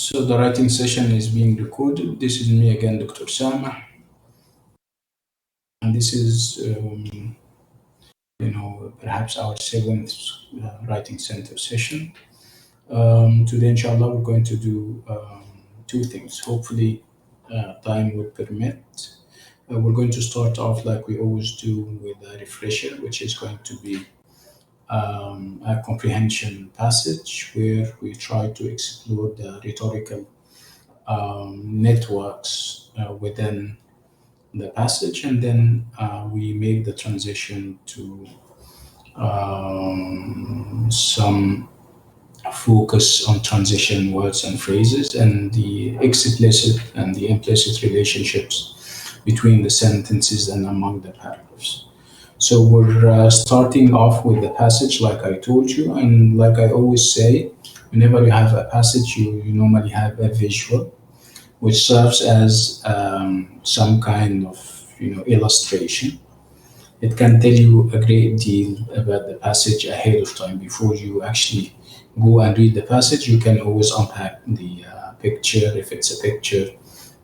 So the writing session is being recorded. This is me again, Dr. Sama, and this is, perhaps our seventh writing center session. Today, inshallah, we're going to do two things. Hopefully, time will permit. We're going to start off like we always do with a refresher, which is going to be a comprehension passage where we try to explore the rhetorical networks within the passage, and then we make the transition to some focus on transition words and phrases and the explicit and the implicit relationships between the sentences and among the paragraphs. So we're starting off with the passage, like I told you, and like I always say, whenever you have a passage, you normally have a visual, which serves as some kind of illustration. It can tell you a great deal about the passage ahead of time before you actually go and read the passage. You can always unpack the picture if it's a picture,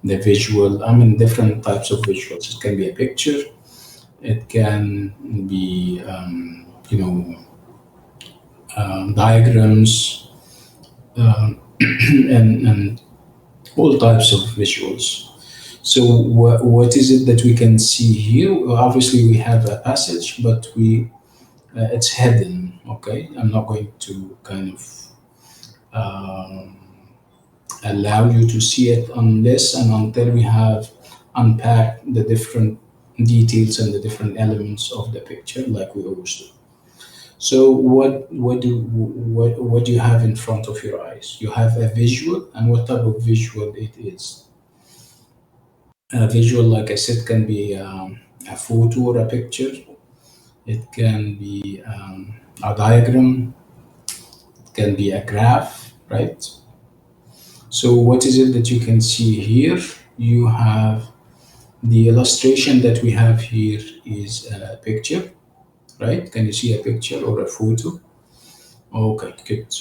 the visual. I mean, different types of visuals. It can be a picture. It can be diagrams and all types of visuals. So what is it that we can see here? Well, obviously, we have a passage, but it's hidden. Okay, I'm not going to kind of allow you to see it unless and until we have unpacked the different details and the different elements of the picture, like we always do. So what do you have in front of your eyes? You have a visual, and what type of visual it is? A visual, like I said, can be a photo or a picture. It can be a diagram. It can be a graph, right? So what is it that you can see here? You have the illustration that we have here is a picture, right? Can you see a picture or a photo? Okay, good.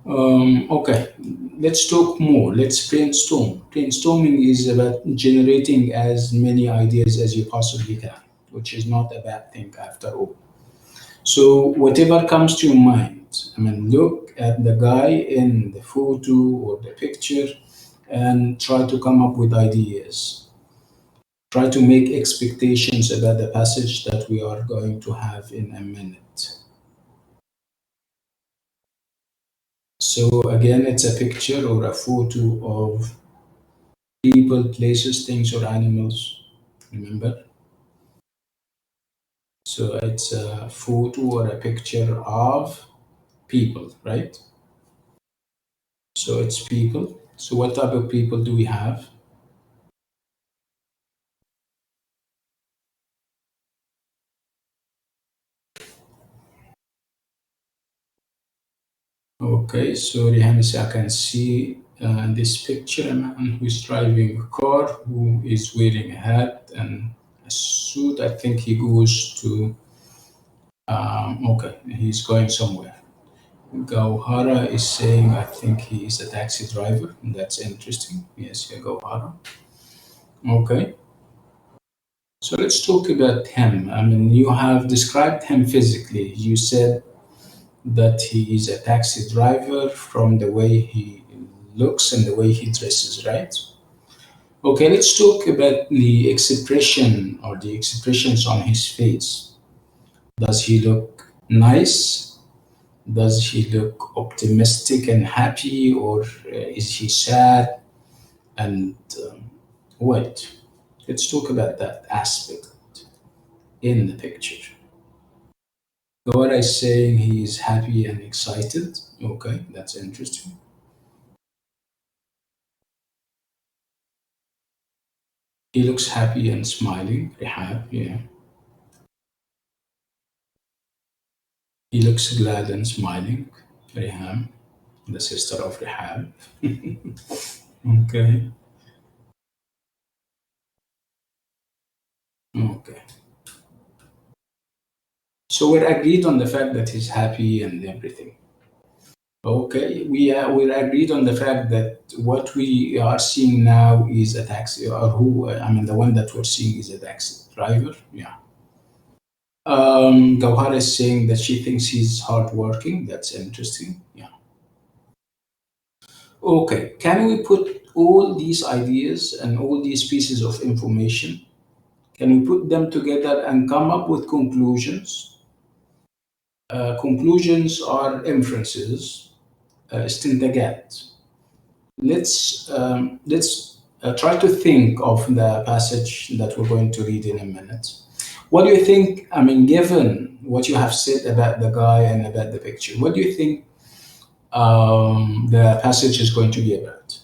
Okay, let's talk more. Let's brainstorm. Brainstorming is about generating as many ideas as you possibly can, which is not a bad thing after all. So, whatever comes to your mind, I mean, look at the guy in the photo or the picture and try to come up with ideas. Try to make expectations about the passage that we are going to have in a minute. So again, it's a picture or a photo of people, places, things, or animals. Remember? So it's a photo or a picture of people, right? So it's people. So what type of people do we have? Okay, so Rihanna, I can see in this picture a man who is driving a car, who is wearing a hat and a suit. I think he goes to, okay, he's going somewhere. Gauhara is saying, I think he is a taxi driver. That's interesting. Yes, yeah, Gauhara. Okay. So let's talk about him. I mean, you have described him physically. You said that he is a taxi driver from the way he looks and the way he dresses, right? Okay, let's talk about the expression or the expressions on his face. Does he look nice? Does he look optimistic and happy, or is he sad? And wait, let's talk about that aspect in the picture. God is saying he is happy and excited. Okay, that's interesting. He looks happy and smiling. Rehab, yeah. He looks glad and smiling. Rehab, the sister of Rehab. Okay, okay. So we're agreed on the fact that he's happy and everything. Okay, we're agreed on the fact that what we are seeing now is a taxi, or who I mean, the one that we're seeing is a taxi driver. Yeah. Gauhar is saying that she thinks he's hardworking. That's interesting. Yeah. Okay, can we put all these ideas and all these pieces of information? Can we put them together and come up with conclusions? Conclusions are inferences, استنتاجات. Let's try to think of the passage that we're going to read in a minute. What do you think? I mean, given what you have said about the guy and about the picture, what do you think the passage is going to be about?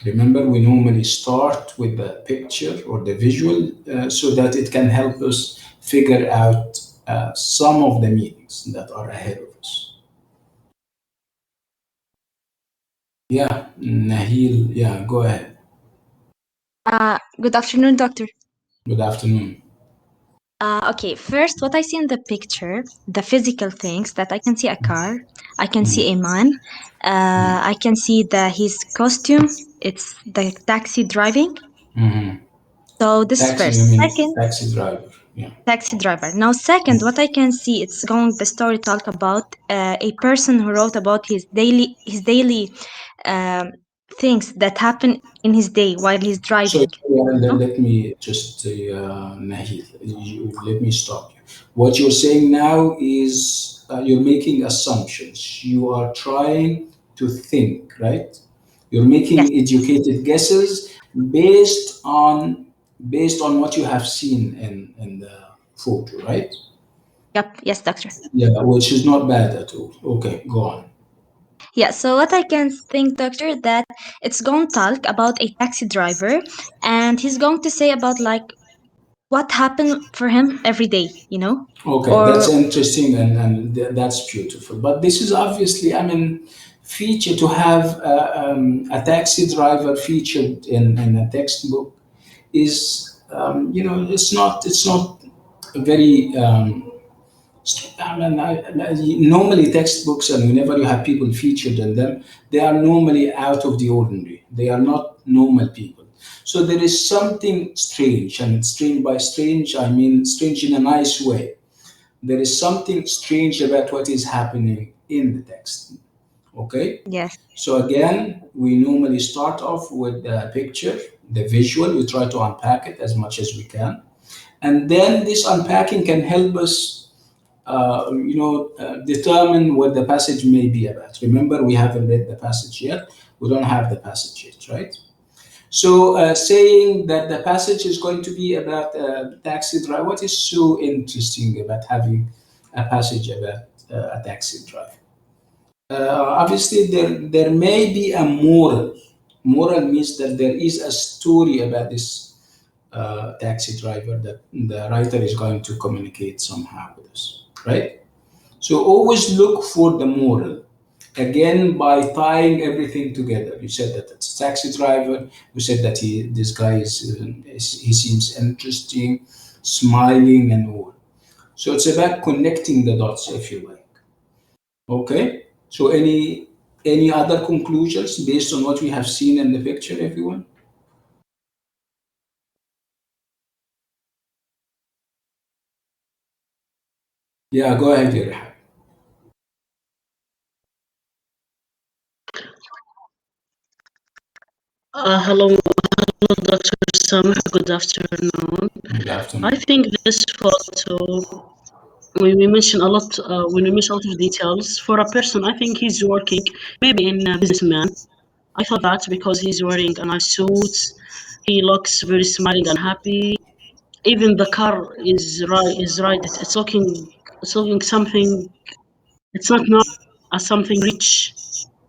Remember, we normally start with the picture or the visual so that it can help us figure out some of the meanings that are ahead of us. Yeah, Nahil, yeah, go ahead. Good afternoon, doctor. Good afternoon. Okay, first, what I see in the picture, the physical things that I can see a car, I can see a man, I can see his costume. It's the taxi driving. Mm-hmm. So this is Taxi, first. you mean Second, taxi driver. Yeah. taxi driver. Now, second, what I can see, it's going the story talk about a person who wrote about his daily um, things that happen in his day while he's So driving. No? let me just, Nahil, let me stop you. What you're saying now is you're making assumptions. You are trying to think, right? You're Yes. making educated guesses based on based on what you have seen in the photo, right? Yep. Yes, doctor. Yeah, which is not bad at all. Okay, go on. Yeah, so what I can think, doctor, that it's going to talk about a taxi driver and he's going to say about like what happened for him every day, you know? Okay, that's Or interesting and that's beautiful. But this is obviously, I mean, feature to have a taxi driver featured in a textbook is, it's not very. Normally textbooks and whenever you have people featured in them, they are normally out of the ordinary. They are not normal people. So there is something strange, and strange by strange, I mean strange in a nice way. There is something strange about what is happening in the text. Okay? yes, So again, we normally start off with the picture, the visual. We try to unpack it as much as we can. And then this unpacking can help us, determine what the passage may be about. Remember, we haven't read the passage yet. We don't have the passage yet, right? So, saying that the passage is going to be about taxi driver, what is so interesting about having a passage about a taxi driver? Obviously, there may be a moral. Moral means that there is a story about this taxi driver that the writer is going to communicate somehow with us, right? So always look for the moral. Again, by tying everything together. You said that it's a taxi driver. You said that this guy he seems interesting, smiling and all. So it's about connecting the dots, if you like. Okay. So any other conclusions based on what we have seen in the picture, everyone? Yeah, go ahead, Yerha. Hello, Dr. Samh. Good afternoon. Good I afternoon. think this photo, when we mention a lot, when we mention a lot of details, for a person, I think he's working maybe in a businessman. I thought that because he's wearing a nice suit, he looks very smiling and happy. Even the car is right. Is right. It's looking something. It's not normal as something rich.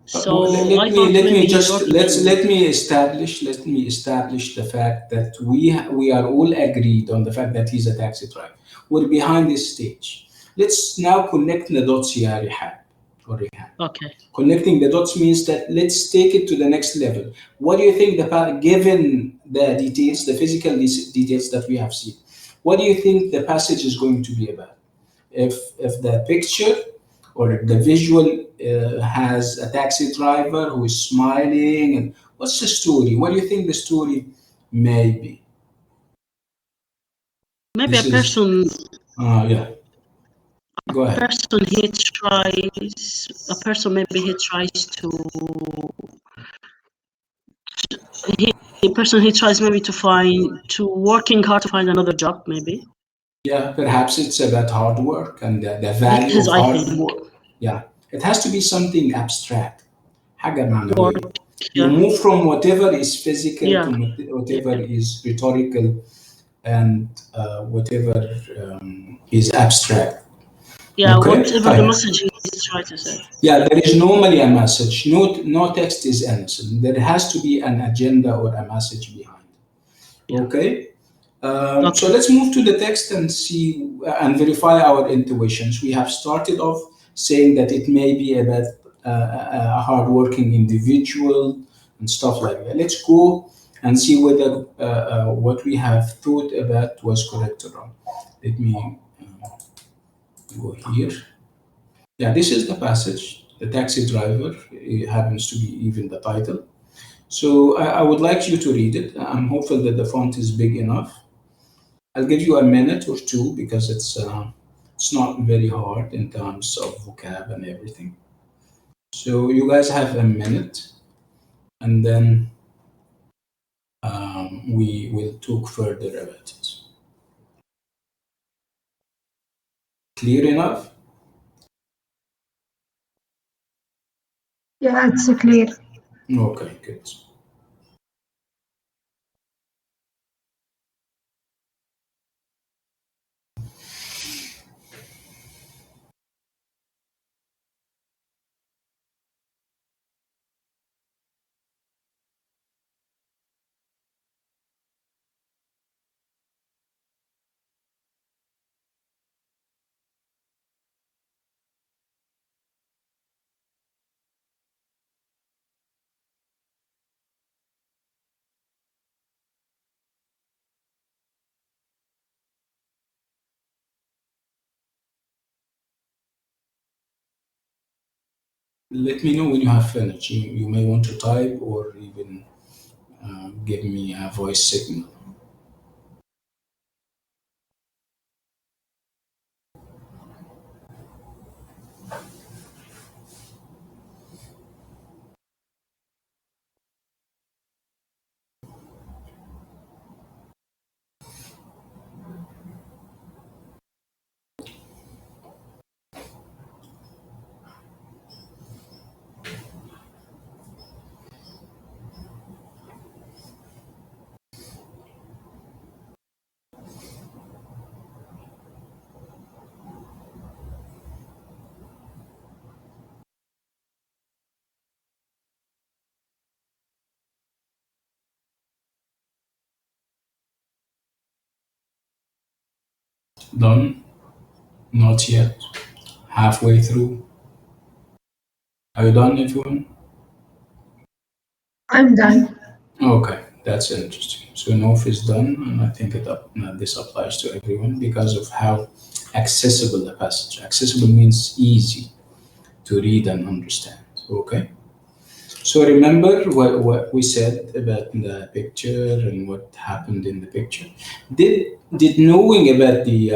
So I thought Let me maybe he's just working in. let me establish the fact that we are all agreed on the fact that he's a taxi driver. We're behind this stage. Let's now connect the dots here, Rihab or Rihan. Okay. Connecting the dots means that let's take it to the next level. What do you think, given the details, the physical details that we have seen, what do you think the passage is going to be about? If the picture or the visual has a taxi driver who is smiling. And what's the story? What do you think the story may be? Maybe This is, yeah, go ahead. a person maybe he tries to he a person he tries maybe to working hard to find another job maybe. Yeah, perhaps it's about hard work and the value This of I hard think. work. Yeah, it has to be something abstract. حاجة Work, معنوية. You yeah. move from whatever is physical to Yeah. whatever is rhetorical and whatever is abstract. Yeah, Okay, whatever the طيب. message he's trying to say. Yeah, there is normally a message. No text is innocent. There has to be an agenda or a message behind. Yeah. Okay. So Okay. let's move to the text and see and verify our intuitions. We have started off saying that it may be about a hardworking individual and stuff like that. Let's go and see whether what we have thought about was correct or wrong. Let me go here. Yeah, this is the passage. The taxi driver, it happens to be even the title. So I would like you to read it. I'm hopeful that the font is big enough. I'll give you a minute or two because it's not very hard in terms of vocab and everything. So you guys have a minute, and then we will talk further about it. Clear enough? Yeah, it's clear. Okay, good. Let me know when you have finished. You may want to type or even give me a voice signal. Done? Not yet. Halfway through. Are you done, everyone? I'm done. Okay, that's interesting. So North is done, and I think this applies to everyone because of how accessible the passage. Accessible means easy to read and understand. Okay. So remember what we said about the picture and what happened in the picture. Did knowing about did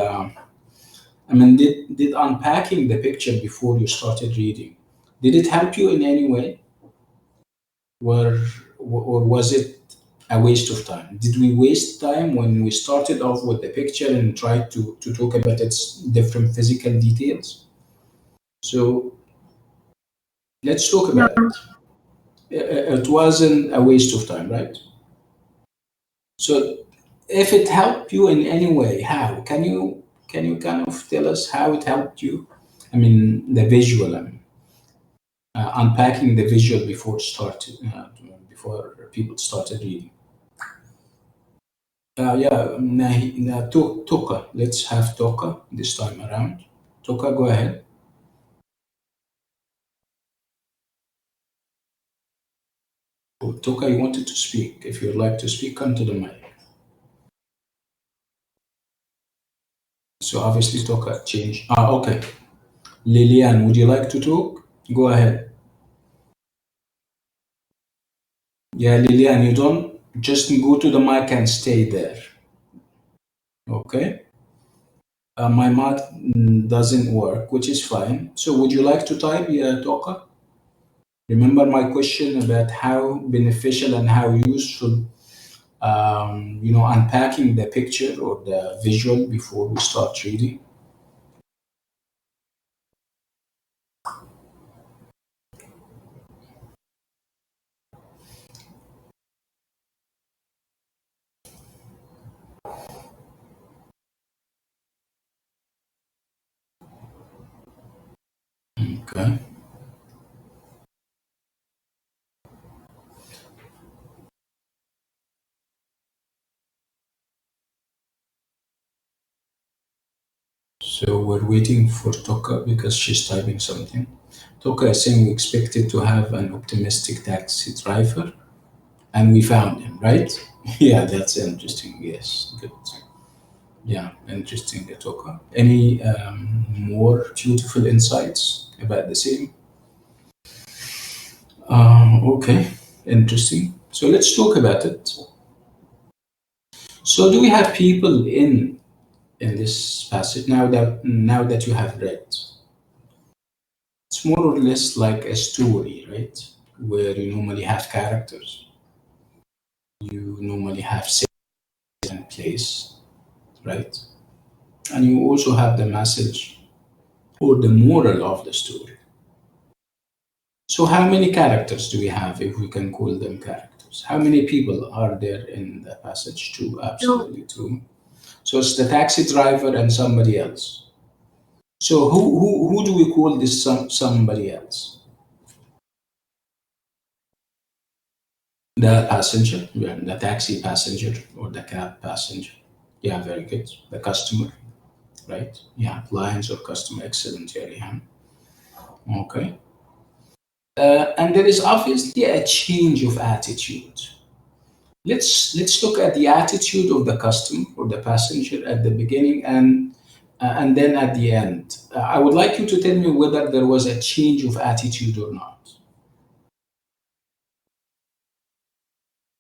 unpacking the picture before you started reading, did it help you in any way? Or was it a waste of time? Did we waste time when we started off with the picture and tried to talk about its different physical details? So let's talk No, about it. It wasn't a waste of time, right? So if it helped you in any way, how? Can you kind of tell us how it helped you? I mean, the visual. Unpacking the visual before people started reading. Yeah, Toka. Let's have Toka this time around. Toka, go ahead. Oh, Toka, you wanted to speak. If you'd like to speak, come to the mic. So obviously Toka changed. Okay. Lilian, would you like to talk? Go ahead. Yeah, Lilian, you don't just go to the mic and stay there. Okay? My mic doesn't work, which is fine. So, would you like to type, yeah, Toka? Remember my question about how beneficial and how useful, unpacking the picture or the visual before we start reading? Okay. So we're waiting for Toka because she's typing something. Toka is saying we expected to have an optimistic taxi driver, and we found him, right? Yeah, that's interesting. Yes, good. Yeah, interesting, Toka. Any more beautiful insights about the same? Okay, interesting. So let's talk about it. So, do we have people in this passage now that you have read? It's more or less like a story, right? Where you normally have characters, you normally have set and place, right? And you also have the message or the moral of the story. So, how many characters do we have, if we can call them characters? How many people are there in the passage? Two, absolutely two. So, it's the taxi driver and somebody else. So, who do we call this somebody else? The passenger, yeah, the taxi passenger or the cab passenger. Yeah, very good. The customer, right? Yeah, clients or customer. Excellent, yeah, Rehan. Okay. And there is obviously a change of attitude. Let's look at the attitude of the customer or the passenger at the beginning and then at the end. I would like you to tell me whether there was a change of attitude or not.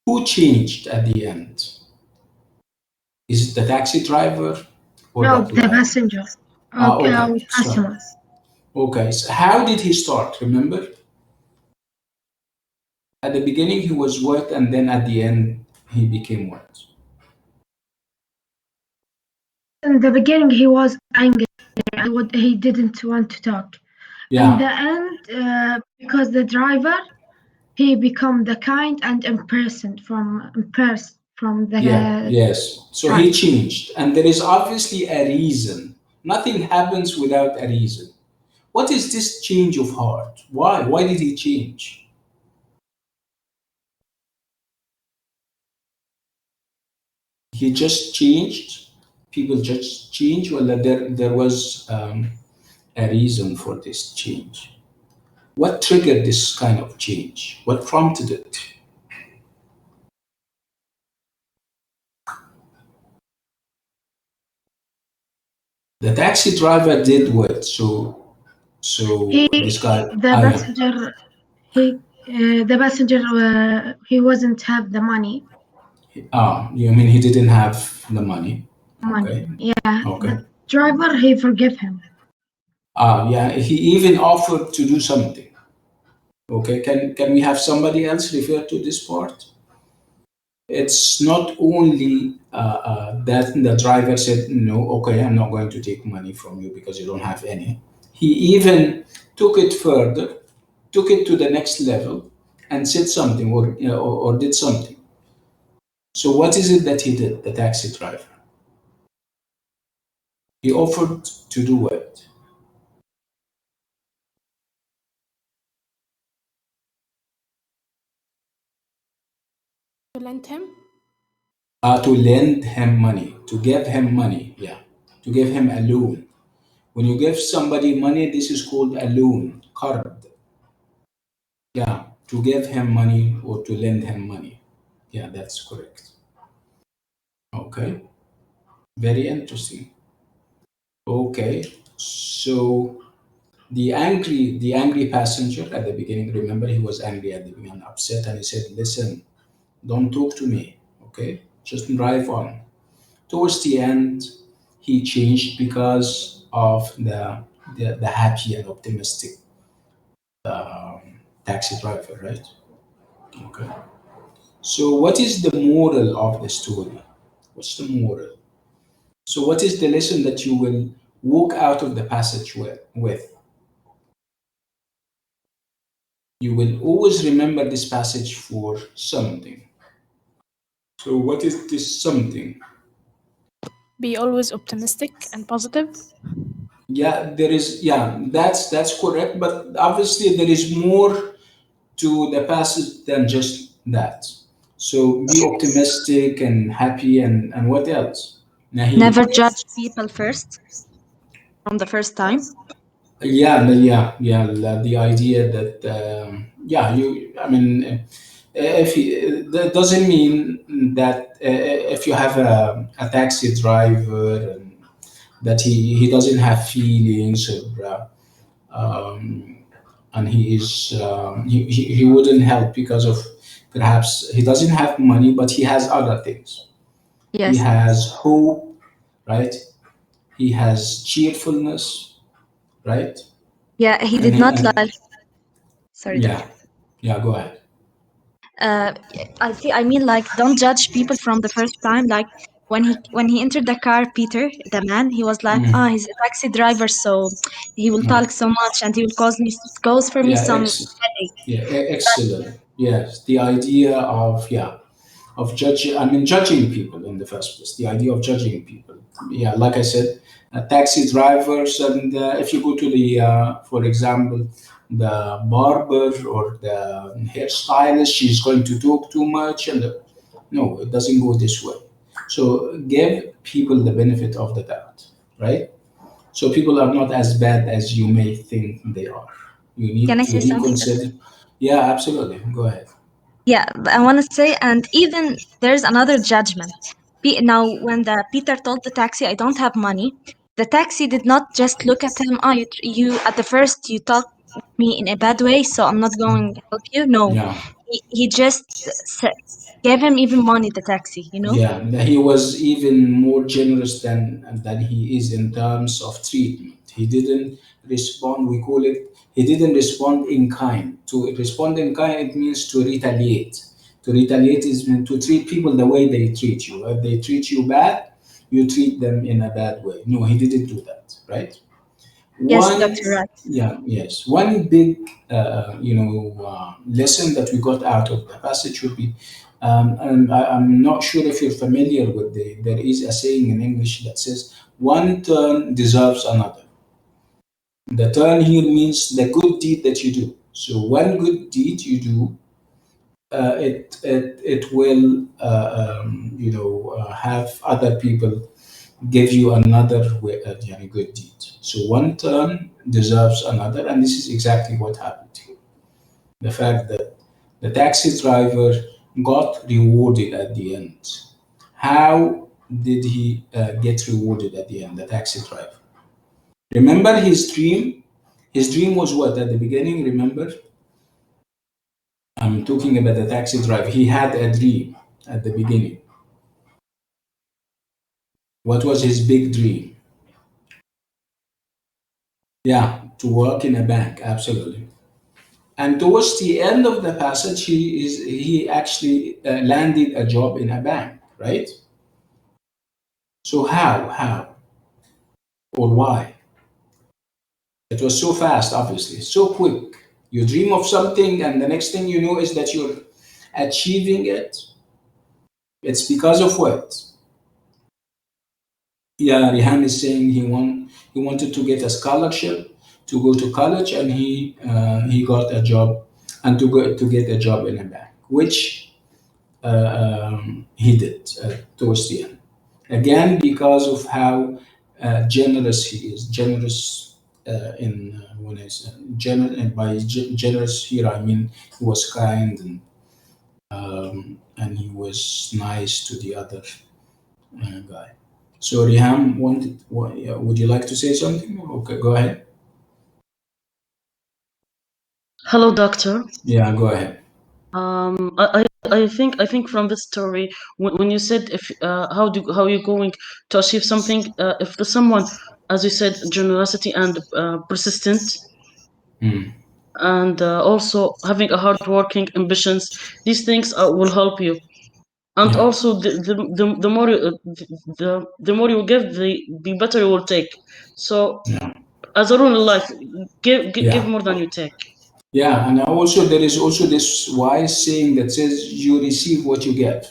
Who changed at the end? Is it the taxi driver or No, the the client? passenger. Okay, Okay, so customer. okay, so how did he start? Remember, at the beginning he was what, and then at the end he became what? In the beginning, he was angry. He didn't want to talk. In the Yeah, end, because the driver, he become the kind and impressed from the yeah, yes. So he driver. changed, and there is obviously a reason. Nothing happens without a reason. What is this change of heart? Why? Why did he change? He just changed. People just change. Well, there was a reason for this change. What triggered this kind of change? What prompted it? The taxi driver did what? So He, this guy, the yeah. passenger, the passenger, he wasn't have the money. You mean he didn't have the money? Money. Okay, Yeah, okay. the driver, he forgive him. Yeah, he even offered to do something. Okay, can we have somebody else refer to this part? It's not only that the driver said, no, okay, I'm not going to take money from you because you don't have any. He even took it further, took it to the next level, and said something or did something. So, what is it that he did, the taxi driver? He offered to do what? To lend him. To lend him money, to give him money, yeah, to give him a loan. When you give somebody money, this is called a loan, card. Yeah, to give him money or to lend him money. Yeah, that's correct. Okay, very interesting. Okay, so the angry passenger at the beginning. Remember, he was angry at the beginning, upset, and he said, "Listen, don't talk to me, okay? Just drive on." Towards the end, he changed because of the happy and optimistic taxi driver, right? Okay. So, what is the moral of the story? What's the moral? So, what is the lesson that you will walk out of the passage with? You will always remember this passage for something. So, what is this something? Be always optimistic and positive. Yeah, there is. Yeah, that's correct. But obviously, there is more to the passage than just that. So, be optimistic and happy, and what else? Never Nahid. judge people first from the first time. Yeah, yeah. The idea that yeah, I mean, if that doesn't mean that if you have a taxi driver and that he doesn't have feelings or and he wouldn't help because of perhaps he doesn't have money, but he has other things. He Yes. has hope, right? He has cheerfulness, right? Yeah, he And, did not like. and Sorry, yeah, doctor. yeah. Go ahead. Uh, I mean, like, don't judge people from the first time. Like, when he entered the car, Peter, the man, he was like, ah, he's a taxi driver, so he will Yeah, talk so much and he will cause for me yeah, some headache. excellent. Yes, the idea of of judging. I mean, judging people in the first place. The idea of judging people. Yeah, like I said, taxi drivers, and if you go to the, for example, the barber or the hairstylist, she's going to talk too much, and no, it doesn't go this way. So give people the benefit of the doubt, right? So people are not as bad as you may think they are. You need Can I to say something? reconsider. Yeah, absolutely. Go ahead. Yeah, but I want to say, and even there's another judgment. Now, when the Peter told the taxi, "I don't have money," the taxi did not just look at him. Oh, you at the first you talked with me in a bad way, so I'm not going to help you. No, Yeah, he just gave him even money. The taxi, you know. yeah. He was even more generous than he is in terms of treatment. He didn't respond. We call it. He didn't respond in kind. To respond in kind, it means to retaliate. To retaliate is meant to treat people the way they treat you. If they treat you bad, you treat them in a bad way. No, he didn't do that, right? Yes, One, Doctor. Right. yeah, yes. One big, lesson that we got out of the passage would be, and I'm not sure if you're familiar with there is a saying in English that says, "One turn deserves another." The turn here means the good deed that you do. So one good deed you do, it will, have other people give you another way, good deed. So one turn deserves another, and this is exactly what happened here. The fact that the taxi driver got rewarded at the end. How did he get rewarded at the end? The taxi driver. Remember his dream? His dream was what at the beginning? Remember? I'm talking about the taxi driver. He had a dream at the beginning. What was his big dream? Yeah, to work in a bank, absolutely. And towards the end of the passage, he actually landed a job in a bank, right? So how, or why? It was so fast, obviously, so quick. You dream of something, and the next thing you know is that you're achieving it. It's because of what? Yeah, Rihan is saying he wanted to get a scholarship to go to college, and he got a job, and to get a job in a bank, which he did towards the end. Again, because of how generous he is. Generous in when I say and by generous here I mean he was kind, and he was nice to the other guy. So Riham wanted. Yeah, would you like to say something? Okay, go ahead. Hello, doctor. Yeah, go ahead. I think from this story, when you said if how you're going to achieve something, if the someone, as you said, generosity and persistent, and also having a hardworking ambitions, these things will help you. And Yeah, also the more the more you give, the better you will take. So yeah, as a rule in life, give yeah. more than you take. Yeah, and also there is also this wise saying that says you receive what you give.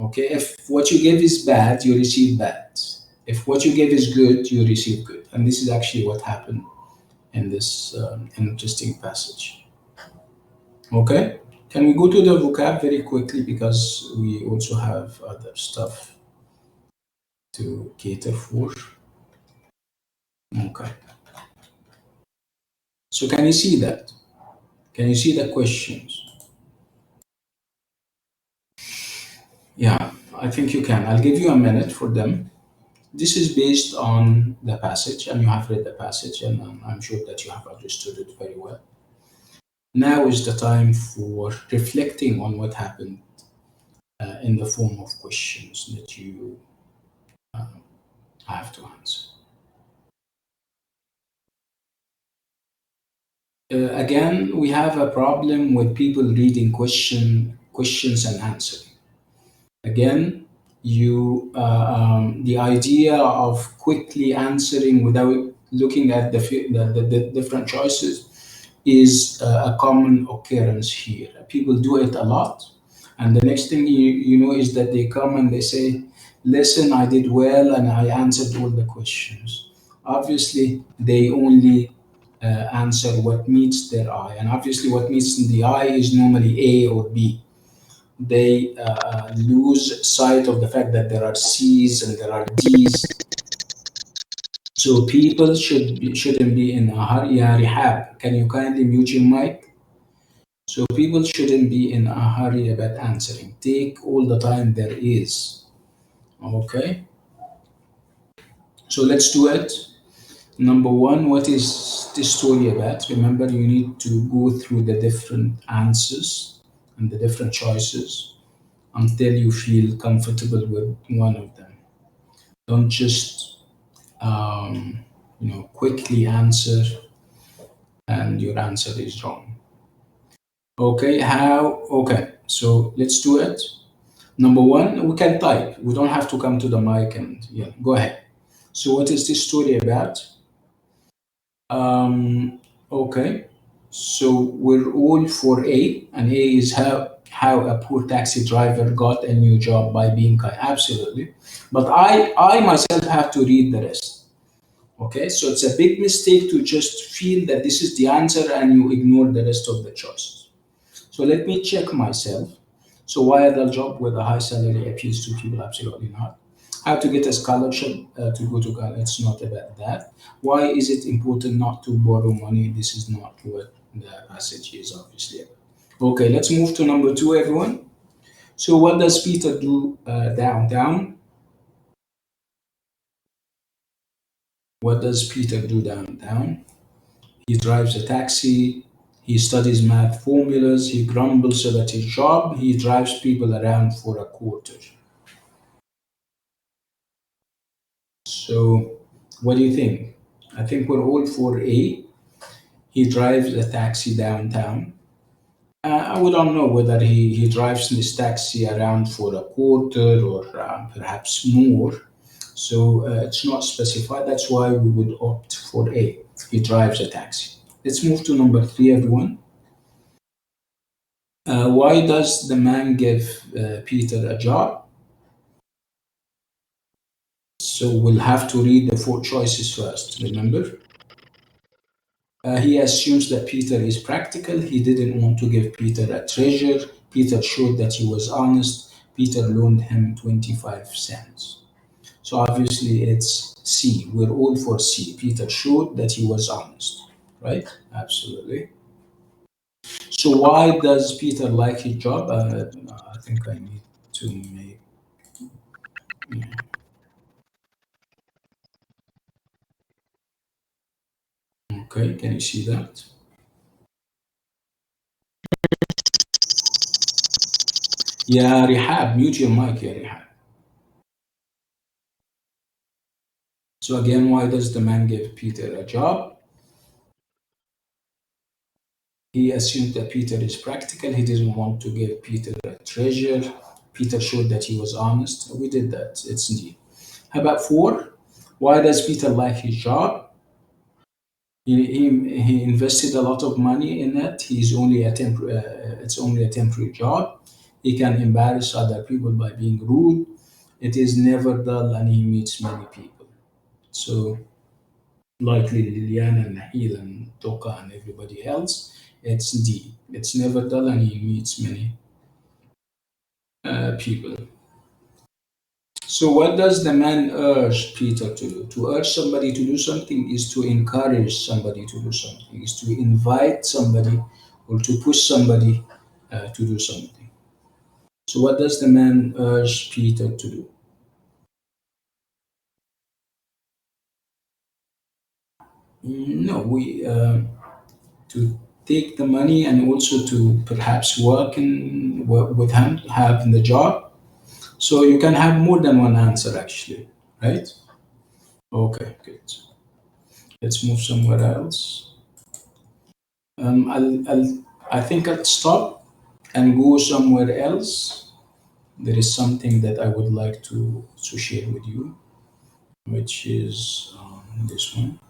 Okay, if what you give is bad, you receive bad. If what you give is good, you receive good. And this is actually what happened in this interesting passage. Okay, can we go to the vocab very quickly because we also have other stuff to cater for? Okay, so can you see that? Can you see the questions? Yeah, I think you can. I'll give you a minute for them. This is based on the passage, and you have read the passage, and I'm sure that you have understood it very well. Now is the time for reflecting on what happened in the form of questions that you have to answer. Again, we have a problem with people reading questions and answering. Again, the idea of quickly answering without looking at the different choices is a common occurrence here. People do it a lot, and the next thing you know is that they come and they say, "Listen, I did well and I answered all the questions." Obviously, they only answer what meets their eye, and obviously, what meets in the eye is normally A or B. They lose sight of the fact that there are C's and there are D's. So people shouldn't be in a hurry. Yeah, Rehab, can you kindly mute your mic? So people shouldn't be in a hurry about answering. Take all the time there is. Okay. So let's do it. Number one, what is this story about? Remember, you need to go through the different answers and the different choices until you feel comfortable with one of them. Don't just quickly answer and your answer is wrong. Okay, how? Okay, so let's do it. Number one, we can type. We don't have to come to the mic and yeah, go ahead. So what is this story about? Okay, so we're all for A, and A is how a poor taxi driver got a new job by being kind. Absolutely, but I myself have to read the rest. Okay, so it's a big mistake to just feel that this is the answer and you ignore the rest of the choices. So let me check myself. So why a dull job with a high salary appeals to people? Absolutely not. How to get a scholarship to go to college? It's not about that. Why is it important not to borrow money? This is not what the passage is, obviously. Okay, let's move to number two, everyone. So what does Peter do downtown? What does Peter do downtown? He drives a taxi. He studies math formulas. He grumbles about his job. He drives people around for a quarter. So, what do you think? I think we're all for A. He drives a taxi downtown. We don't know whether he drives this taxi around for a quarter or perhaps more. So it's not specified. That's why we would opt for A. He drives a taxi. Let's move to number three, everyone. Why does the man give Peter a job? So we'll have to read the four choices first, remember? He assumes that Peter is practical. He didn't want to give Peter a treasure. Peter showed that he was honest. Peter loaned him 25 cents. So obviously it's C. We're all for C. Peter showed that he was honest, right? Absolutely. So why does Peter like his job? I think I need to make. Yeah. Okay, can you see that? Yeah, Rehab, mute your mic, yeah, Rehab. So again, why does the man give Peter a job? He assumed that Peter is practical. He didn't want to give Peter a treasure. Peter showed that he was honest. We did that. It's indeed. How about 4? Why does Peter like his job? He invested a lot of money in it. It's only a temporary job. He can embarrass other people by being rude. It is never dull, and he meets many people. So, likely Liliana and Nahil and Toka and everybody else, it's deep. It's never dull, and he meets many people. So, what does the man urge Peter to do? To urge somebody to do something is to encourage somebody to do something, is to invite somebody or to push somebody to do something. So, what does the man urge Peter to do? No, we to take the money and also to perhaps work with him, have the job. So you can have more than one answer actually, right? Okay, good. Let's move somewhere else. I think I'll stop and go somewhere else. There is something that I would like to share with you, which is this one.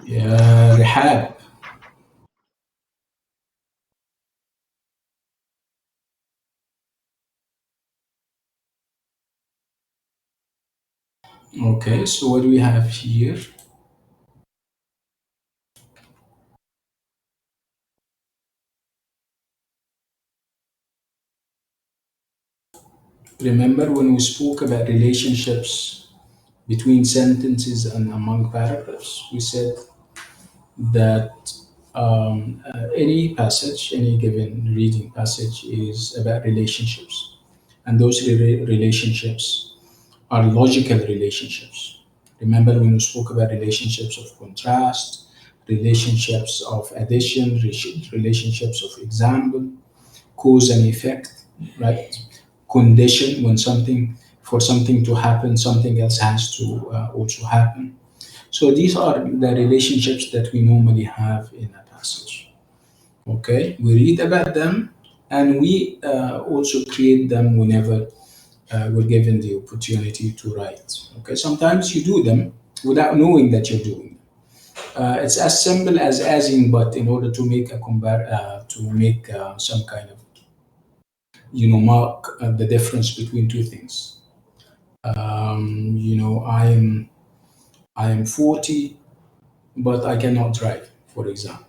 Yeah, rehab. Okay, so what do we have here? Remember when we spoke about relationships between sentences and among paragraphs? We said that any passage, any given reading passage, is about relationships, and those relationships are logical relationships. Remember when we spoke about relationships of contrast, relationships of addition, relationships of example, cause and effect, right? Condition, when something, for something to happen, something else has to also happen. So these are the relationships that we normally have in a passage. Okay, we read about them and we also create them whenever we're given the opportunity to write. Okay, sometimes you do them without knowing that you're doing them. It's as simple as in but in order to make a to make some kind of mark the difference between two things. I am 40, but I cannot drive, for example.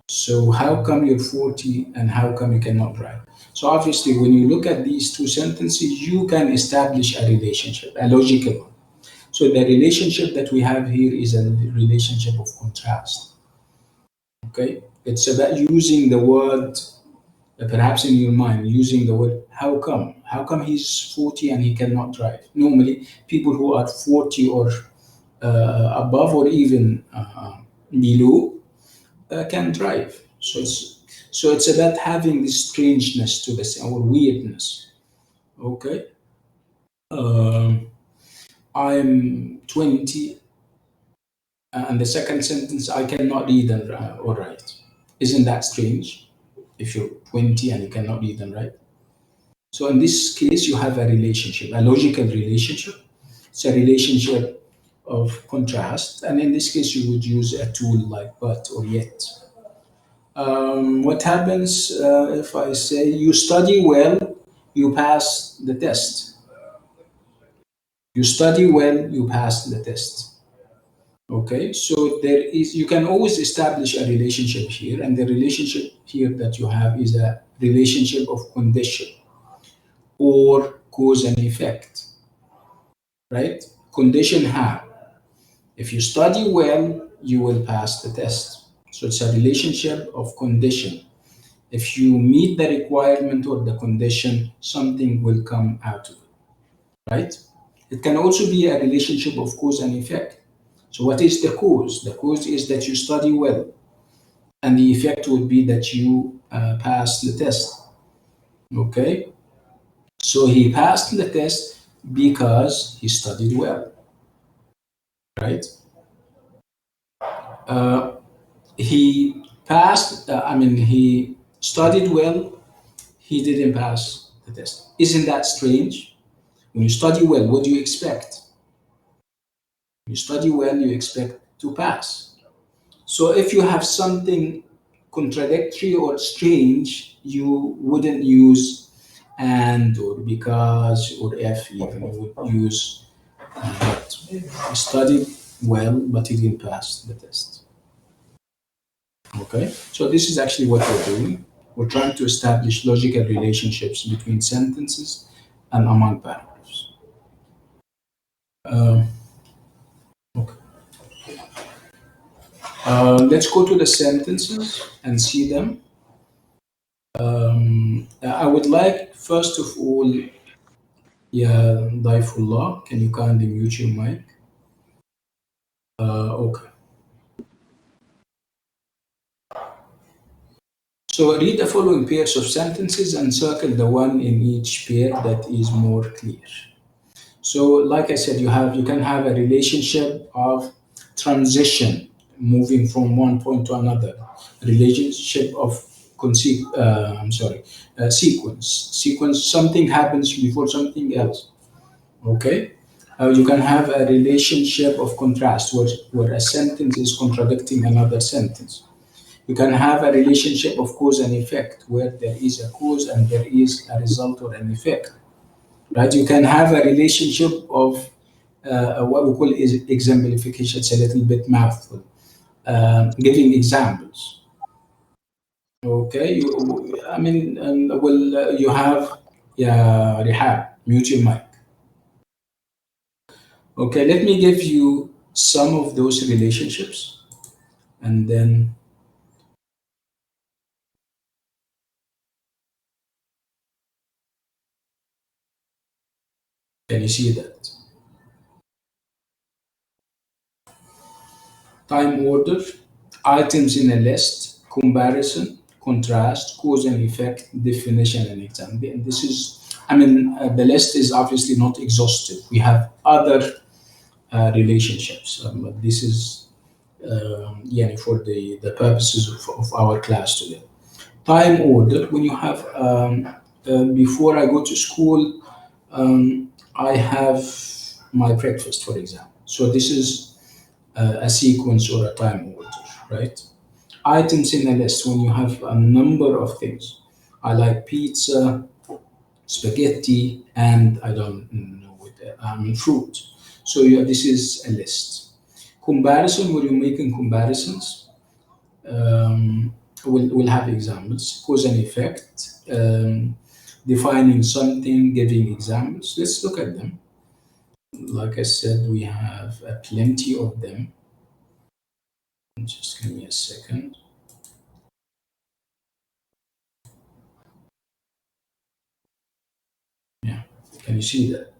So how come you're 40 and how come you cannot drive? So obviously, when you look at these two sentences, you can establish a relationship, a logical one. So the relationship that we have here is a relationship of contrast. Okay, it's about using the word, perhaps in your mind, using the word how come? How come he's 40 and he cannot drive? Normally, people who are 40 or above or even below can drive. So it's about having this strangeness to this or weirdness. Okay, um, I'm 20, and the second sentence I cannot read and or write. Isn't that strange? If you're 20 and you cannot read and write. So in this case, you have a relationship, a logical relationship. It's a relationship of contrast, and in this case, you would use a tool like but or yet. What happens if I say you study well, you pass the test? You study well, you pass the test. Okay, so there is, you can always establish a relationship here, and the relationship here that you have is a relationship of condition or cause and effect, right? Condition how? If you study well, you will pass the test. So it's a relationship of condition. If you meet the requirement or the condition, something will come out of it, right? It can also be a relationship of cause and effect. So what is the cause? The cause is that you study well. and the effect would be that you pass the test. Okay, so he passed the test because he studied well, right? He passed, he studied well, he didn't pass the test. Isn't that strange? When you study well, what do you expect? When you study well, you expect to pass. So if you have something contradictory or strange, you wouldn't use and or because or if even. You would use but. He studied well, but he didn't pass the test. Okay, so this is actually what we're doing. We're trying to establish logical relationships between sentences and among paragraphs. Okay. Let's go to the sentences and see them. I would like, first of all, Daifullah, can you kindly mute your mic? Okay. So read the following pairs of sentences and circle the one in each pair that is more clear. So, like I said, you can have a relationship of transition, moving from one point to another. Relationship of sequence. Sequence. Something happens before something else. Okay. You can have a relationship of contrast, where a sentence is contradicting another sentence. You can have a relationship of cause and effect, where there is a cause and there is a result or an effect. Right? You can have a relationship of what we call is exemplification. It's a little bit mouthful. Giving examples. Okay, you have Rihab, mute your mic. Okay, let me give you some of those relationships, and then can you see that? Time order, items in a list, comparison, contrast, cause and effect, definition, and example. And this is, the list is obviously not exhaustive. We have other relationships, but this is for the purposes of our class today. Time order, when you have, before I go to school, I have my breakfast, for example. So this is a sequence or a time order, right? Items in a list, when you have a number of things. I like pizza, spaghetti, and I don't know what, fruit. So this is a list. Comparison, when you're making comparisons, we'll have examples. Cause and effect, defining something, giving examples. Let's look at them. Like I said, we have plenty of them. Just give me a second. Yeah, can you see that?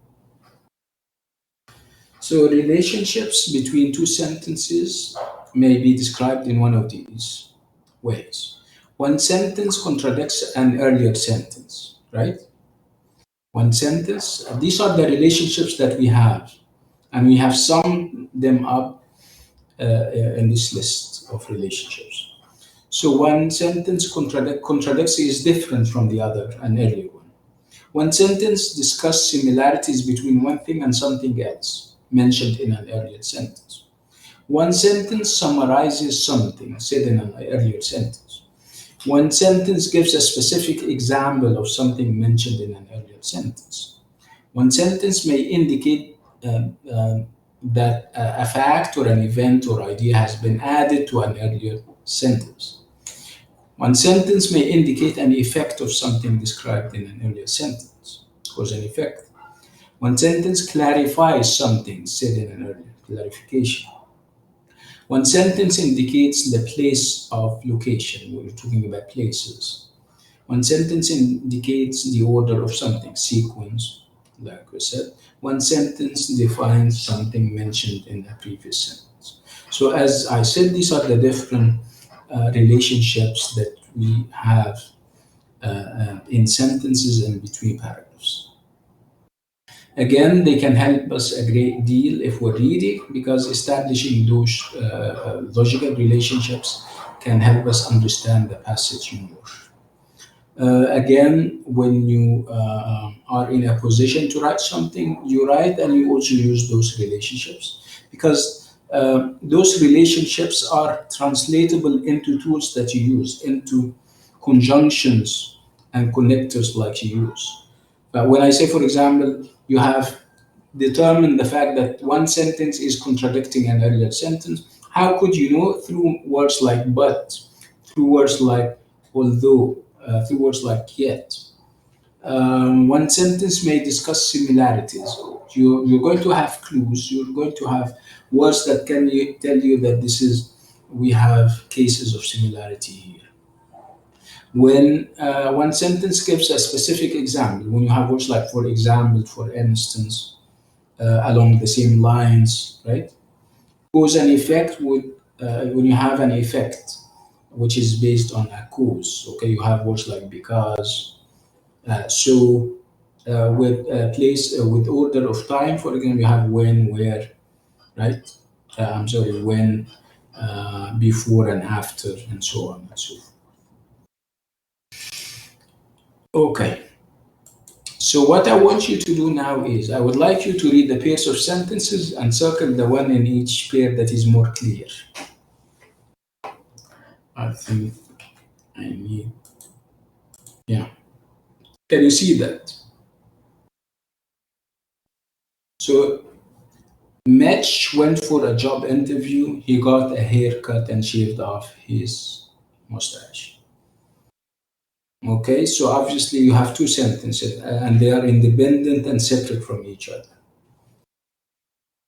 So relationships between two sentences may be described in one of these ways. One sentence contradicts an earlier sentence, right? One sentence, these are the relationships that we have, and we have summed them up in this list of relationships. So one sentence contradicts is different from the other, an earlier one. One sentence discusses similarities between one thing and something else mentioned in an earlier sentence. One sentence summarizes something said in an earlier sentence. One sentence gives a specific example of something mentioned in an earlier sentence. One sentence may indicate that a fact or an event or idea has been added to an earlier sentence. One sentence may indicate an effect of something described in an earlier sentence, cause and effect. One sentence clarifies something said in an earlier, clarification. One sentence indicates the place of location. We're talking about places. One sentence indicates the order of something, sequence, like we said. One sentence defines something mentioned in a previous sentence. So as I said, these are the different relationships that we have in sentences and between paragraphs. Again, they can help us a great deal if we're reading, because establishing those logical relationships can help us understand the passage more. Again, when you are in a position to write something, you write and you also use those relationships, because those relationships are translatable into tools that you use, into conjunctions and connectors like you use. When I say, for example, you have determined the fact that one sentence is contradicting an earlier sentence, how could you know? Through words like but, through words like although, through words like yet. One sentence may discuss similarities. You're going to have clues. You're going to have words that can tell you that we have cases of similarity here. When one sentence gives a specific example, when you have words like for example, for instance, along the same lines, right? Cause and effect when you have an effect which is based on a cause. Okay, you have words like because, so, with place, with order of time. For example, you have when, where, right? I'm sorry, when, before and after, and so on and so forth. Okay. So what I want you to do now is, I would like you to read the pairs of sentences and circle the one in each pair that is more clear. I think I need, yeah. Can you see that? So, Mitch went for a job interview. He got a haircut and shaved off his mustache. Okay, so obviously you have two sentences and they are independent and separate from each other.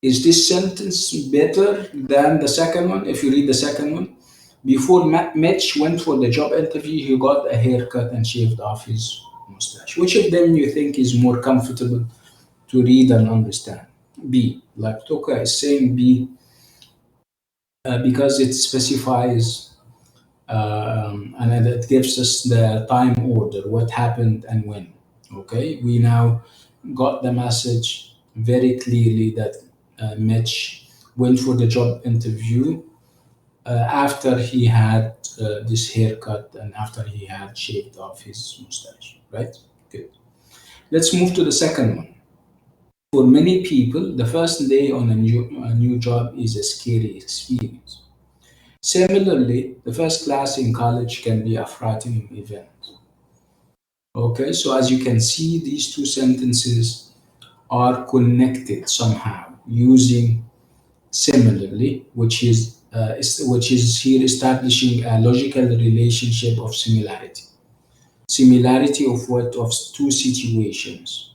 Is this sentence better than the second one? If you read the second one, before Mitch went for the job interview, he got a haircut and shaved off his mustache. Which of them you think is more comfortable to read and understand? B, like Toka is saying B, because it specifies and it gives us the time order, what happened and when. Okay, we now got the message very clearly that Mitch went for the job interview after he had this haircut and after he had shaved off his mustache, right? Good. Let's move to the second one. For many people, the first day on a new job is a scary experience. Similarly, the first class in college can be a frightening event. Okay, so as you can see, these two sentences are connected somehow using similarly, which is here establishing a logical relationship of similarity. Similarity of what? Of two situations.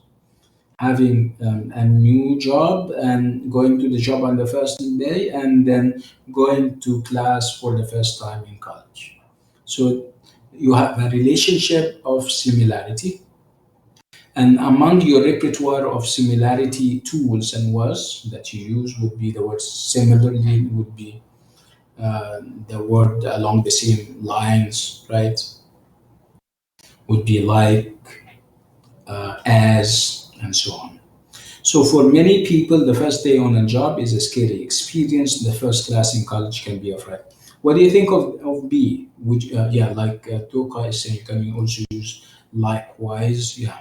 Having a new job and going to the job on the first day and then going to class for the first time in college. So you have a relationship of similarity. And among your repertoire of similarity tools and words that you use would be the word similarly, would be the word along the same lines, right? Would be like, as, and so on. So for many people, the first day on a job is a scary experience. The first class in college can be a fright. What do you think of B? Which, like Toka is saying, can you also use likewise? Yeah.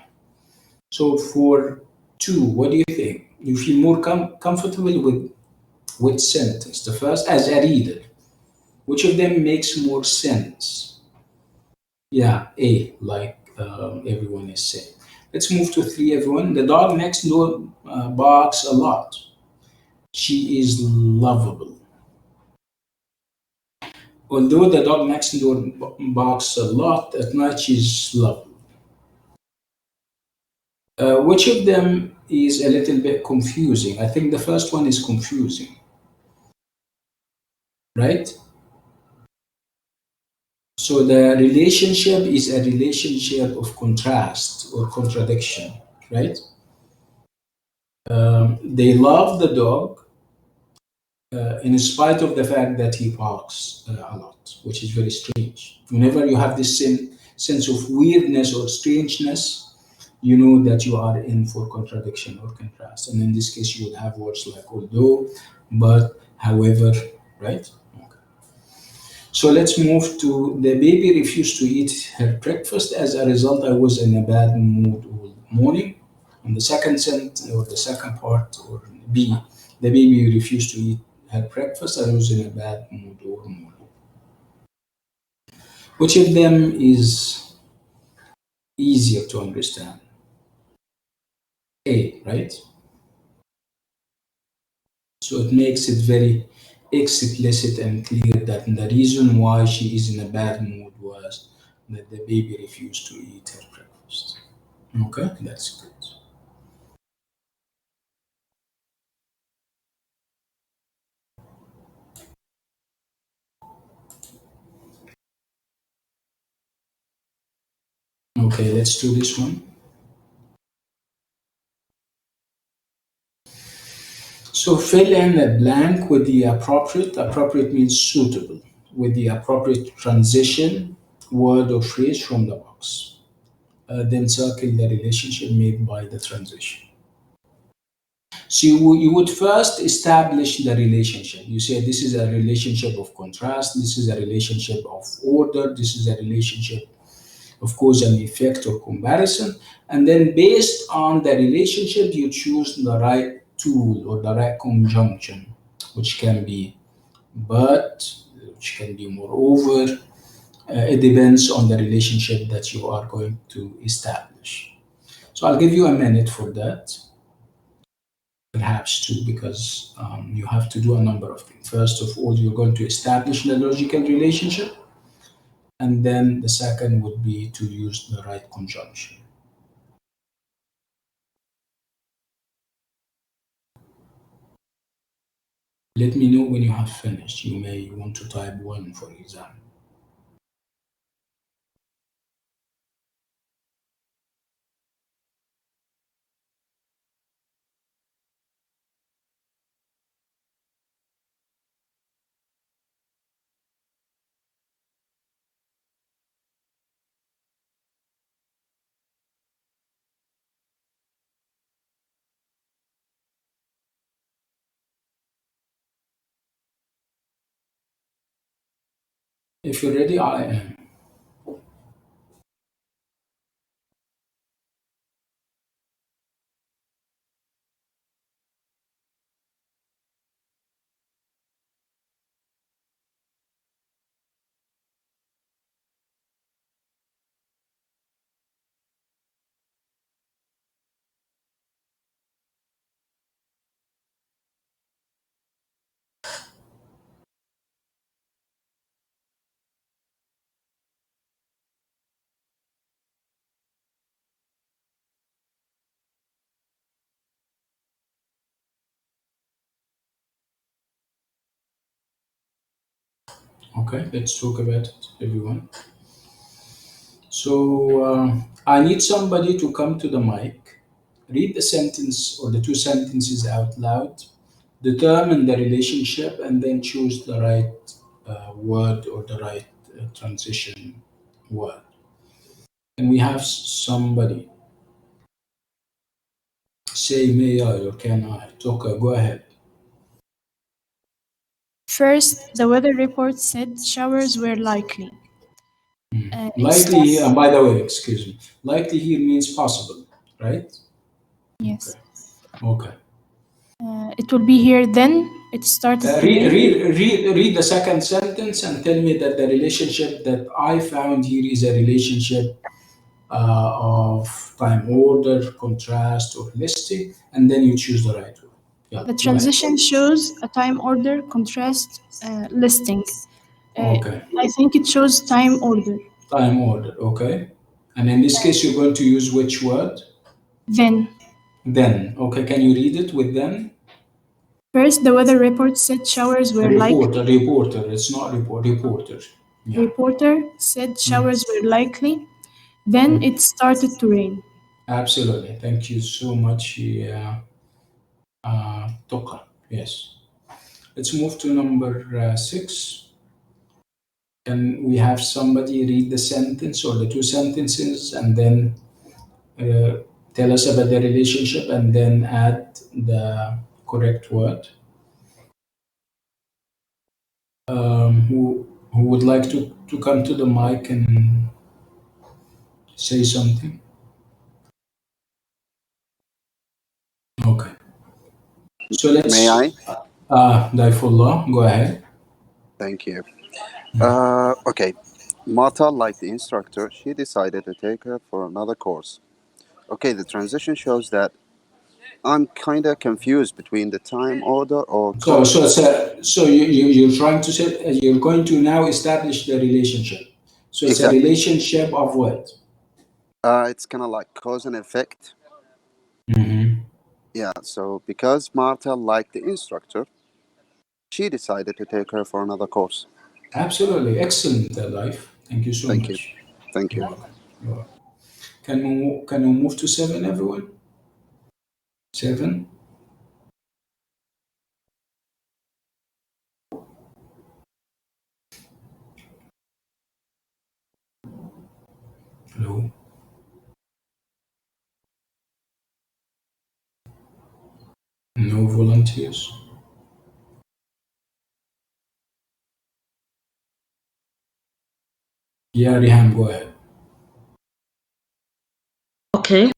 So for 2, what do you think? You feel more comfortable with which sentence? The first, as a reader, which of them makes more sense? Yeah, A, like everyone is saying. Let's move to 3, everyone. The dog next door barks a lot. She is lovable. Although the dog next door barks a lot, at night she's lovable. Which of them is a little bit confusing? I think the first one is confusing, right? So the relationship is a relationship of contrast or contradiction, right? They love the dog, in spite of the fact that he parks a lot, which is very strange. Whenever you have this sense of weirdness or strangeness, you know that you are in for contradiction or contrast. And in this case, you would have words like although, but, however, right? Okay. So let's move to the baby refused to eat her breakfast. As a result, I was in a bad mood all morning. On the second sentence or the second part or B, the baby refused to eat her breakfast. I was in a bad mood all morning. Which of them is easier to understand? A, right? So it makes it very explicit and clear that the reason why she is in a bad mood was that the baby refused to eat her breakfast. Okay, that's good. Okay, let's do this one. So fill in a blank with the appropriate means suitable, with the appropriate transition, word or phrase from the box. Then circle the relationship made by the transition. So you would first establish the relationship. You say this is a relationship of contrast, this is a relationship of order, this is a relationship of cause and effect or comparison. And then based on the relationship, you choose the right tool or the right conjunction, which can be but, which can be moreover. It depends on the relationship that you are going to establish. So I'll give you a minute for that, perhaps two, because you have to do a number of things. First of all, you're going to establish the logical relationship, and then the second would be to use the right conjunction. Let me know when you have finished. You may want to type 1 for example. If you're ready, I am. Okay, let's talk about it, everyone. So I need somebody to come to the mic, read the sentence or the two sentences out loud, determine the relationship, and then choose the right word or the right transition word. And we have somebody say, may I or can I? Toka, go ahead. First, the weather report said showers were likely. It Likely here, starts, and by the way, excuse me, likely here means possible, right? yes. Okay. It will be here then. It started to rain. Read the second sentence and tell me that the relationship that I found here is a relationship of time order, contrast, or listing, and then you choose the right one. Yeah, The go ahead. transition shows a time order, contrast, listing. Okay. I think it shows time order. Time order, okay. And in this case, you're going to use which word? Then, Then, okay. Can you read it with then? first, the weather report said showers were likely. Reporter. It's not report. Reporter. Yeah. Reporter said showers were likely. Then it started to rain. Absolutely. Thank you so much, Toka. Yes. Let's move to number 6. Can we have somebody read the sentence or the two sentences and then tell us about the relationship and then add the correct word? Who would like to come to the mic and say something? Okay. So let's. May I? Daifullah, go ahead. Thank you. Okay. Martha, like the instructor, she decided to take her for another course. Okay, the transition shows that I'm kind of confused between the time order or concept. So you're trying to say you're going to now establish the relationship. So it's Exactly. a relationship of what? It's kind of like cause and effect. Mm-hmm. Yeah, so because Martha liked the instructor, she decided to take her for another course. Absolutely. Excellent, Life. Thank you so Thank you. much. Thank You're you. welcome. You're welcome. Can we move to 7, everyone? 7. Hello. No volunteers. Yeah, Rihan, go ahead. Okay.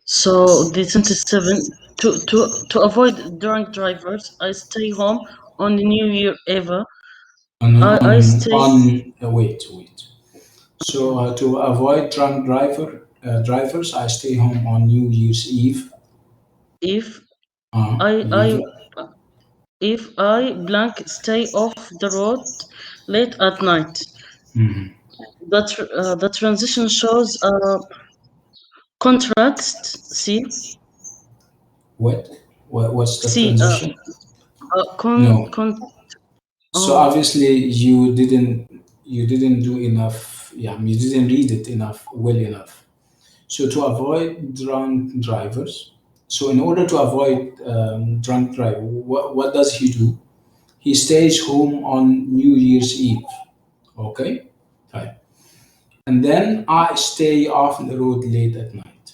So the sentence 7. To avoid drunk drivers, I stay home on the New Year Eve. I stay Wait. So to avoid drunk drivers, I stay home on New Year's Eve. if Eve. if I blank stay off the road late at night. Mhm. The transition shows contrast. What? What's the See, transition? con, No. con, So obviously you didn't do enough. Yeah, you didn't read it well enough. So to avoid drunk drivers. So in order to avoid drunk driver, what does he do? He stays home on New Year's Eve. Okay, right. And then I stay off the road late at night.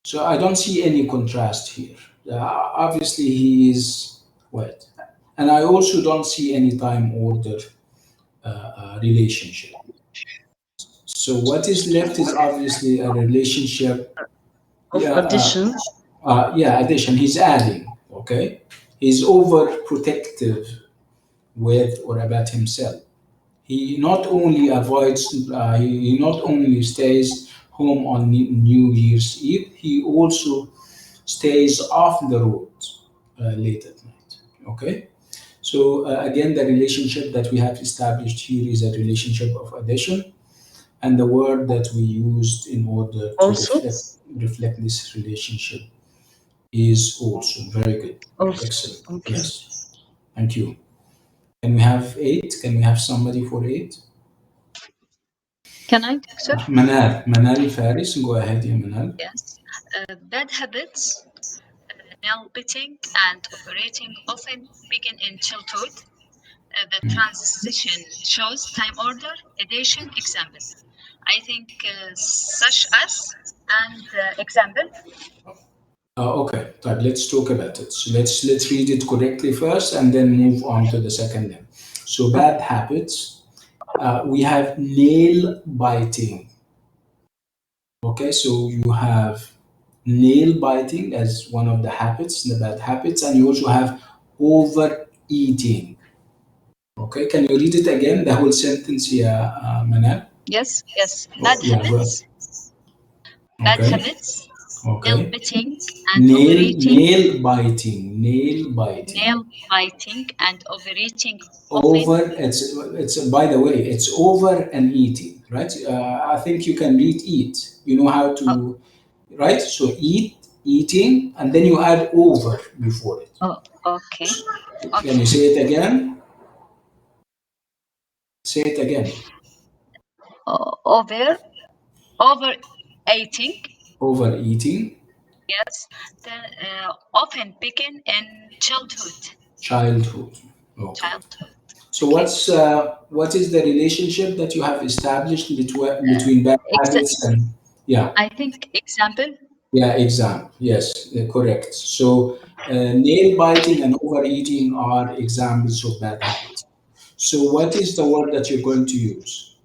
So I don't see any contrast here. Obviously, he is what, and I also don't see any time order relationship. So what is left is obviously a relationship. of Yeah, addition. addition. He's adding. Okay, he's overprotective with or about himself. He not only he not only stays home on New Year's Eve, he also stays off the road late at night. Okay, so again, the relationship that we have established here is a relationship of addition, and the word that we used in order to Also, reflect this relationship is also. Very good. Excellent. okay. Yes. Thank you. Can we have 8? Can we have somebody for 8? Can I, sir? Manal Faris, go ahead, ya Manal. Yes. Bad habits, nail biting, and operating often begin in childhood. The transition shows time order, addition, example. I think such as and example. Okay, right, let's talk about it. So let's read it correctly first and then move on to the second name. So bad habits, we have nail biting. Okay, so you have nail biting as one of the habits, the bad habits, and you also have overeating. Okay, can you read it again, the whole sentence here, Manal? Yes. Oh, yeah, go ahead. Bad Okay, habits, nail okay. biting and overeating. Nail biting. Nail biting and overeating often. Over, it's by the way, it's over and eating, right? I think you can read eat. You know how to, right? So eating, and then you add over before it. Oh, okay. Can you say it again? Say it again. Overeating. Overeating. Yes, then often begin in childhood. Childhood. Okay. Childhood. So what is the relationship that you have established between bad habits and yeah? I think example. Yeah, exam. Yes, correct. So nail biting and overeating are examples of bad habits. So what is the word that you're going to use?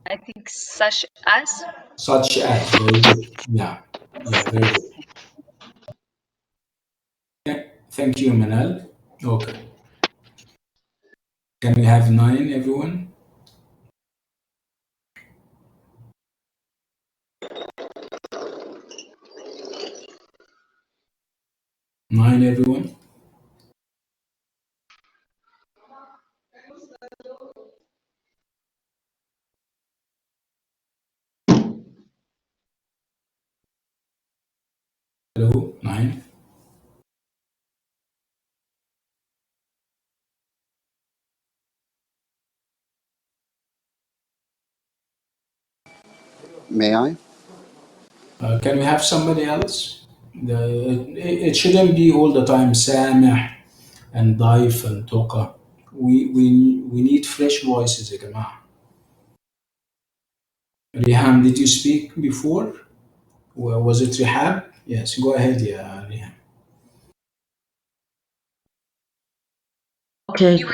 I think such as. Such as. Very good. Yeah. Yeah, very good. Thank you, Manal. Okay. Can we have 9, everyone? 9, everyone? Hello, 9? May I? Can we have somebody else? It shouldn't be all the time Sameh and Daif and Toqa. We need fresh voices, يا جماعة. Riham, did you speak before? Was it Rihab? Yes, go ahead, yeah, Riham. Okay.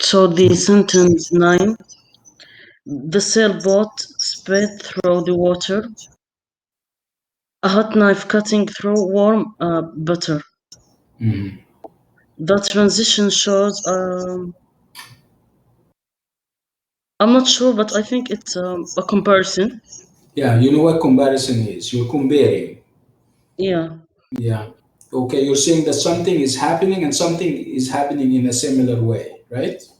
So the sentence 9. The sailboat sped through the water. A hot knife cutting through warm butter. Mhm. The transition shows. I'm not sure, but I think it's a comparison. Yeah, you know what comparison is. You're comparing. Yeah. Yeah. Okay, you're saying that something is happening and something is happening in a similar way, right? So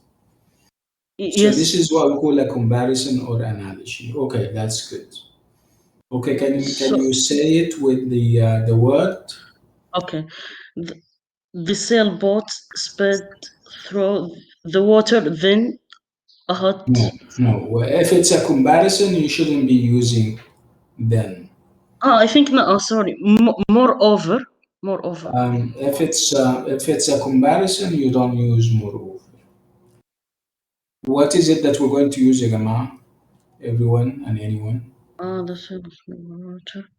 Yes. this is what we call a comparison or analogy. Okay, that's good. Okay, can you say it with the word? Okay. The sailboat sped through the water, then a hot. No. If it's a comparison, you shouldn't be using then. I think no. Oh, sorry. Moreover. If it's a comparison, you don't use moreover. What is it that we're going to use, Jama? Everyone and anyone. The sailboat water.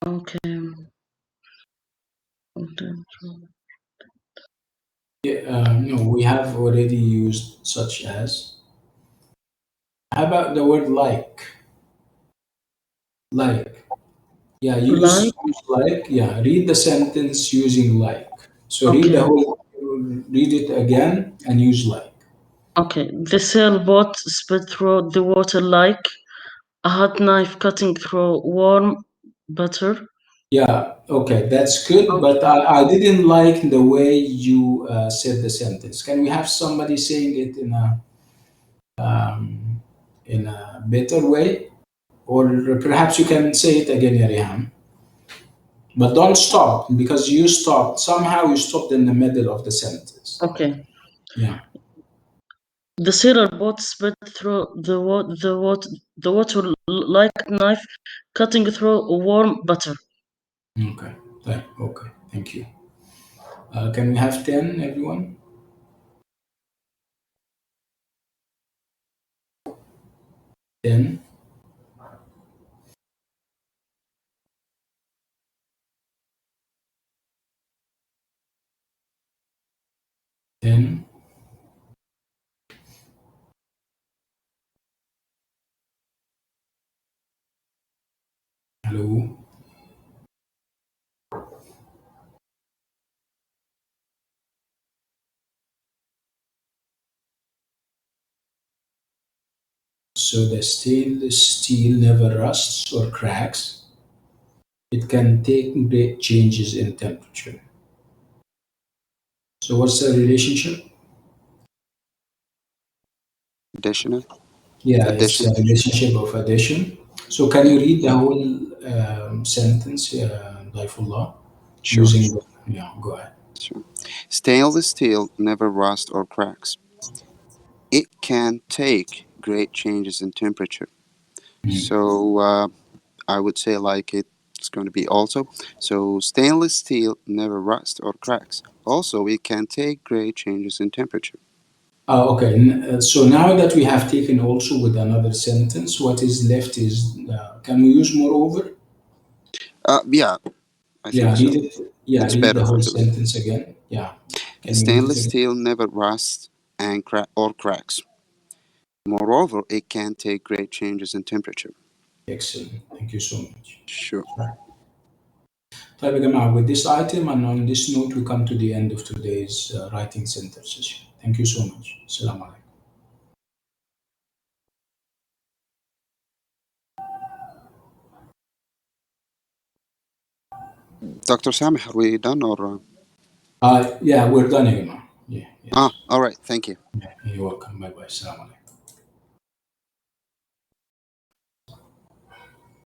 Okay. No, we have already used such as. How about the word like? Like. Yeah, use like. Yeah, read the sentence using like. So read the Okay. whole, read it again and use like. Okay. The sailboat sped through the water like a hot knife cutting through warm butter. Yeah, okay, that's good, but I didn't like the way you said the sentence. Can we have somebody saying it in a better way? Or perhaps you can say it again, Yariham. But don't stop because you stopped. Somehow you stopped in the middle of the sentence. Okay. Yeah. The sailboat sped through the water like a knife cutting through warm butter. Okay. Okay. Thank you. Can we have 10, everyone? 10. 10. Hello. So the stainless steel never rusts or cracks. It can take great changes in temperature. So what's the relationship? Additional. Yeah, it's Addition. a relationship of addition. So can you read the whole sentence, Daifullah? Sure. Using Yeah, go ahead. Sure. Stainless steel never rusts or cracks. It can take great changes in temperature. So I would say like it's going to be also. So stainless steel never rusts or cracks. Also, it can take great changes in temperature. Okay, so now that we have taken also with another sentence, what is left is, can we use moreover? Yeah, I Yeah, think so. read it. Yeah, It's read the better whole actually. sentence again. Yeah, can you read it Stainless again? steel never rusts and or cracks. Moreover, it can take great changes in temperature. Excellent. Thank you so much. Sure. Right. طيب يا جماعة, with this item and on this note, we come to the end of today's writing center session. Thank you so much. Assalamu alaikum. Dr. Samih, are we done or? Yeah, we're done, ya جماعة. Yeah, yes. All right. Thank you. Yeah, you're welcome. Bye bye. Assalamu alaikum.